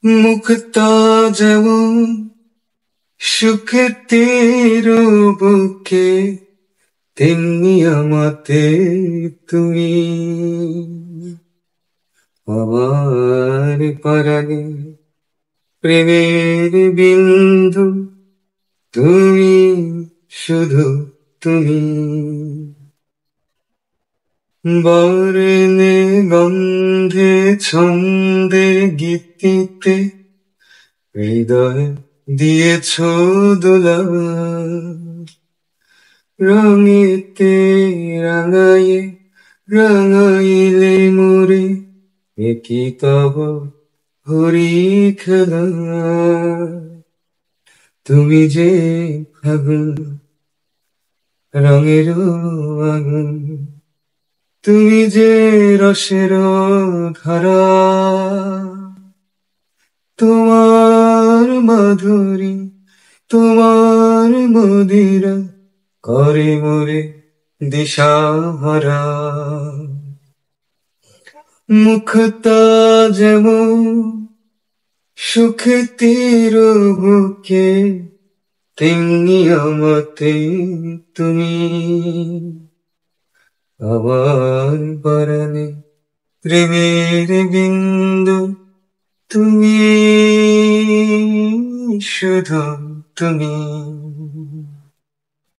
মুখটা যেমন সুখের বুকে, তেমনি আমাতে তুমি আমার পরাণে, প্রেমের বিন্দু তুমি, শুধু তুমি। বর্ণে গন্ধে ছন্দে গীতিতে হৃদয় দিয়েছ দোলা, রঙেতে রাঙায়ে রাঙাইলে মোরে, একই তব হরি খেলা। তুমি যে ফাগুন, রঙের আগুন, তুমি যে রসের ধারা, তোমার মাধুরী, তোমার মদিরা করে মোরে দিশাহারা। মুখটা যেমন সুখের বুকে, তেমনি আমাতে তুমি আমার পরাণে, প্রেমের বিন্দু তুমি, শুধু তুমি।